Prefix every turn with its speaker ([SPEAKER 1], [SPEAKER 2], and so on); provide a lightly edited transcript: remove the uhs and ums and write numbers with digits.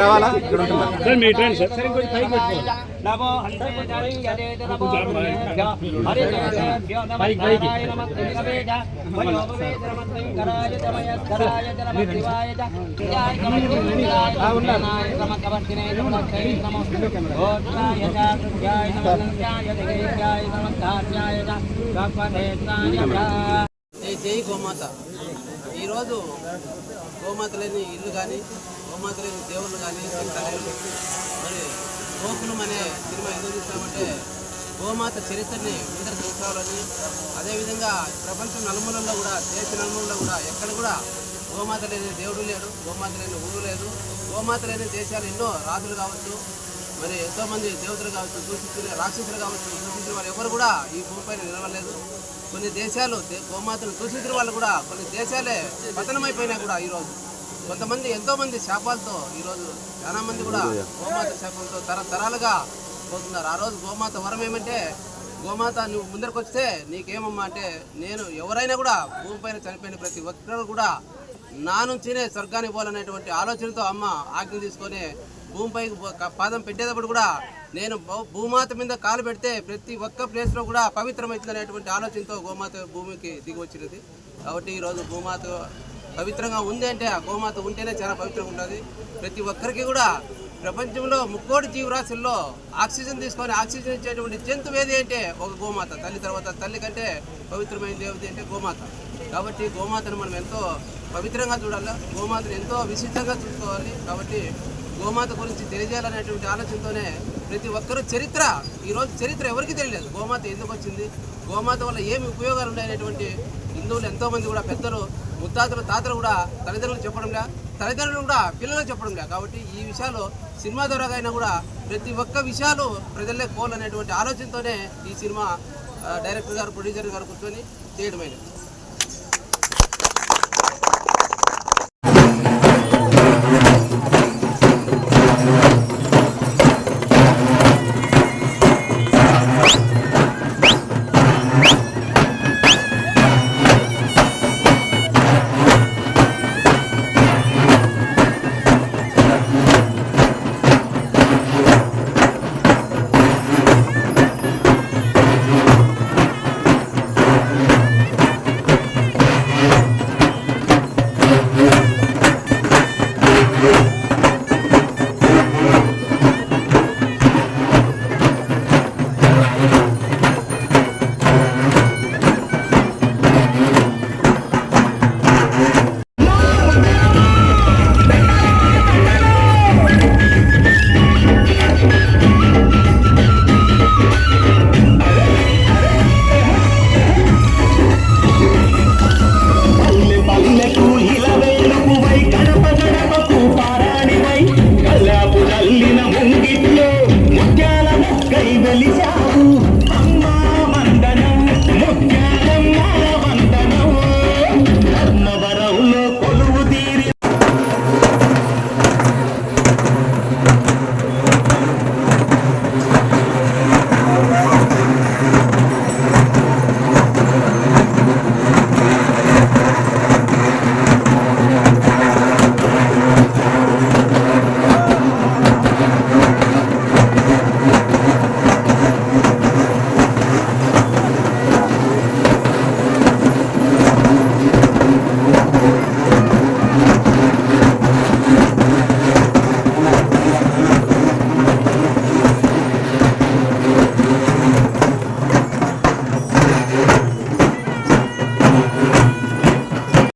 [SPEAKER 1] రావాలా ఇక్కడ ఉంటుందా
[SPEAKER 2] సార్ మీ ట్రైన్ సార్
[SPEAKER 3] జై గోమాత. ఈరోజు గోమాత లేని ఇల్లు కానీ గోమాత లేని దేవుళ్ళు కానీ మరి గోకులం అనే సినిమా ఎందుకు చూస్తామంటే గోమాత చరిత్రని ముందర తీసుకోవాలని, అదేవిధంగా ప్రపంచం నలుమూలల్లో కూడా దేశ నలుమూలలో కూడా ఎక్కడ కూడా గోమాత లేని దేవుడు లేడు, గోమాత లేని ఊరు లేదు. గోమాత లేని దేశాలు ఎన్నో రాజులు కావచ్చు, మరి ఎంతోమంది దేవతలు కావచ్చు, దూషించిన రాక్షసులు కావచ్చు, దూషించిన వాళ్ళు ఎవరు కూడా ఈ భూమిపైన నిలవలేదు. కొన్ని దేశాలు గోమాతను దూషించిన వాళ్ళు కూడా కొన్ని దేశాలే పతనమైపోయినా కూడా ఈరోజు కొంతమంది ఎంతోమంది శాపాలతో ఈరోజు చాలా మంది కూడా గోమాత శాపంతో తరతరాలుగా పోతున్నారు. ఆ రోజు గోమాత వరం ఏమంటే, గోమాత నువ్వు ముందరకు వస్తే నీకేమమ్మా అంటే, నేను ఎవరైనా కూడా భూమిపైన చనిపోయిన ప్రతి ఒక్కరు కూడా నా నుంచినే స్వర్గానికి పోవాలనేటువంటి ఆలోచనతో అమ్మ ఆజ్ఞ తీసుకొని భూమిపై పాదం పెట్టేటప్పుడు కూడా నేను భూమాత మీద కాలు పెడితే ప్రతి ఒక్క ప్లేస్లో కూడా పవిత్రమవుతుంది అనేటువంటి ఆలోచనతో గోమాత భూమికి దిగి వచ్చినది. కాబట్టి ఈరోజు భూమాత పవిత్రంగా ఉంది అంటే ఆ గోమాత ఉంటేనే చాలా పవిత్రంగా ఉంటుంది. ప్రతి ఒక్కరికి కూడా ప్రపంచంలో 3 కోటి జీవరాశుల్లో ఆక్సిజన్ తీసుకొని ఆక్సిజన్ ఇచ్చేటువంటి జంతువు ఏది అంటే ఒక గోమాత. తల్లి తర్వాత తల్లి కంటే పవిత్రమైన దేవత అంటే గోమాత. కాబట్టి గోమాతను మనం ఎంతో పవిత్రంగా చూడాలి, గోమాతను ఎంతో విశిష్టంగా చూసుకోవాలి. కాబట్టి గోమాత గురించి తెలియజేయాలనేటువంటి ఆలోచనతోనే ప్రతి ఒక్కరూ ఈరోజు చరిత్ర ఎవరికి తెలియలేదు. గోమాత ఎందుకు వచ్చింది, గోమాత వల్ల ఏమి ఉపయోగాలు ఉన్నాయనేటువంటి హిందువులు ఎంతోమంది కూడా పెద్దలు ముత్తాతలు తాతలు కూడా తల్లిదండ్రులు చెప్పడంలే, తల్లిదండ్రులు కూడా పిల్లలకు చెప్పడంలే. కాబట్టి ఈ విషయాలు సినిమా ద్వారా అయినా కూడా ప్రతి ఒక్క విషయాలు ప్రజలే పోవాలనేటువంటి ఆలోచనతోనే ఈ సినిమా డైరెక్టర్ గారు, ప్రొడ్యూసర్ గారు కూర్చొని చేయడమైనది.